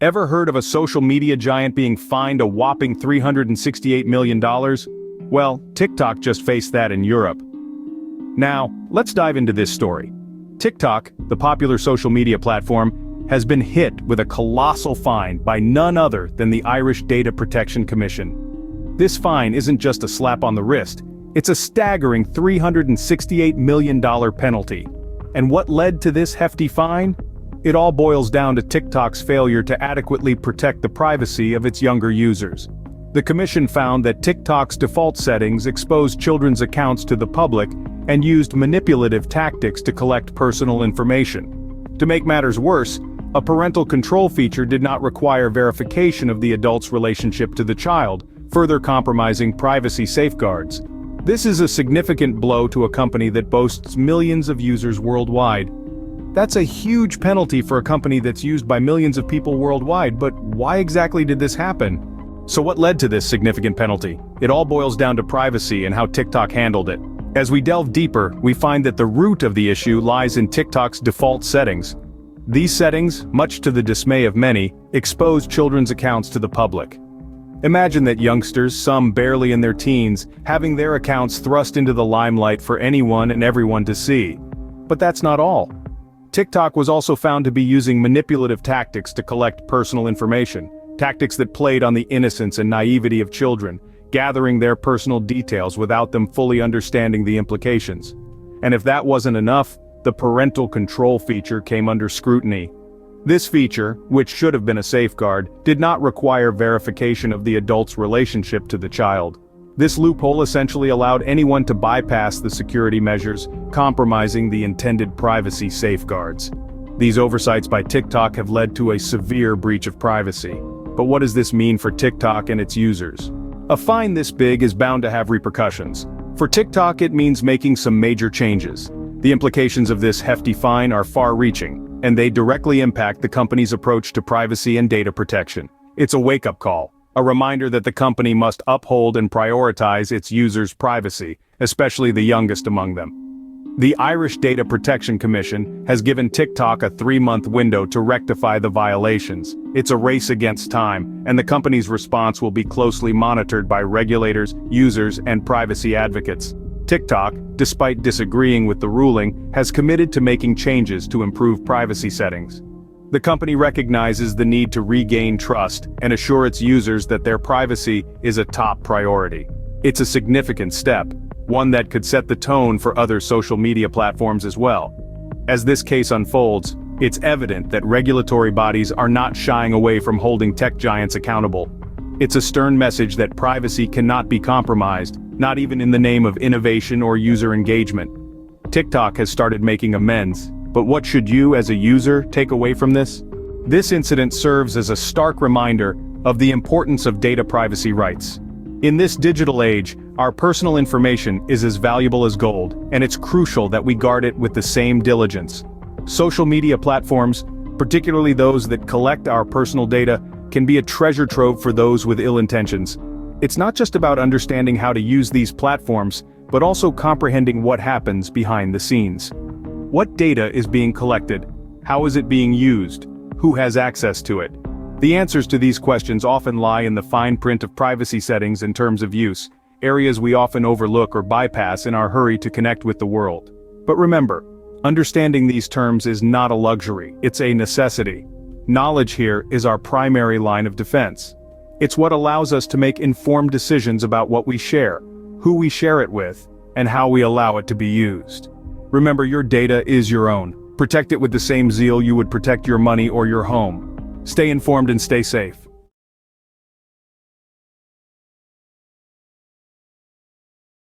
Ever heard of a social media giant being fined a whopping $368 million? Well, TikTok just faced that in Europe. Now, let's dive into this story. TikTok, the popular social media platform, has been hit with a colossal fine by none other than the Irish Data Protection Commission. This fine isn't just a slap on the wrist, it's a staggering $368 million penalty. And what led to this hefty fine? It all boils down to TikTok's failure to adequately protect the privacy of its younger users. The commission found that TikTok's default settings exposed children's accounts to the public and used manipulative tactics to collect personal information. To make matters worse, a parental control feature did not require verification of the adult's relationship to the child, further compromising privacy safeguards. This is a significant blow to a company that boasts millions of users worldwide. That's a huge penalty for a company that's used by millions of people worldwide, but why exactly did this happen? So what led to this significant penalty? It all boils down to privacy and how TikTok handled it. As we delve deeper, we find that the root of the issue lies in TikTok's default settings. These settings, much to the dismay of many, expose children's accounts to the public. Imagine that youngsters, some barely in their teens, having their accounts thrust into the limelight for anyone and everyone to see. But that's not all. TikTok was also found to be using manipulative tactics to collect personal information, tactics that played on the innocence and naivety of children, gathering their personal details without them fully understanding the implications. And if that wasn't enough, the parental control feature came under scrutiny. This feature, which should have been a safeguard, did not require verification of the adult's relationship to the child. This loophole essentially allowed anyone to bypass the security measures, compromising the intended privacy safeguards. These oversights by TikTok have led to a severe breach of privacy. But what does this mean for TikTok and its users? A fine this big is bound to have repercussions. For TikTok, it means making some major changes. The implications of this hefty fine are far-reaching, and they directly impact the company's approach to privacy and data protection. It's a wake-up call, a reminder that the company must uphold and prioritize its users' privacy, especially the youngest among them. The Irish Data Protection Commission has given TikTok a 3-month window to rectify the violations. It's a race against time, and the company's response will be closely monitored by regulators, users, and privacy advocates. TikTok, despite disagreeing with the ruling, has committed to making changes to improve privacy settings. The company recognizes the need to regain trust and assure its users that their privacy is a top priority. It's a significant step, one that could set the tone for other social media platforms as well. As this case unfolds, it's evident that regulatory bodies are not shying away from holding tech giants accountable. It's a stern message that privacy cannot be compromised, not even in the name of innovation or user engagement. TikTok has started making amends, but what should you as a user take away from this? This incident serves as a stark reminder of the importance of data privacy rights. In this digital age, our personal information is as valuable as gold, and it's crucial that we guard it with the same diligence. Social media platforms, particularly those that collect our personal data, can be a treasure trove for those with ill intentions. It's not just about understanding how to use these platforms, but also comprehending what happens behind the scenes. What data is being collected? How is it being used? Who has access to it? The answers to these questions often lie in the fine print of privacy settings and terms of use, areas we often overlook or bypass in our hurry to connect with the world. But remember, understanding these terms is not a luxury, it's a necessity. Knowledge here is our primary line of defense. It's what allows us to make informed decisions about what we share, who we share it with, and how we allow it to be used. Remember, your data is your own. Protect it with the same zeal you would protect your money or your home. Stay informed and stay safe.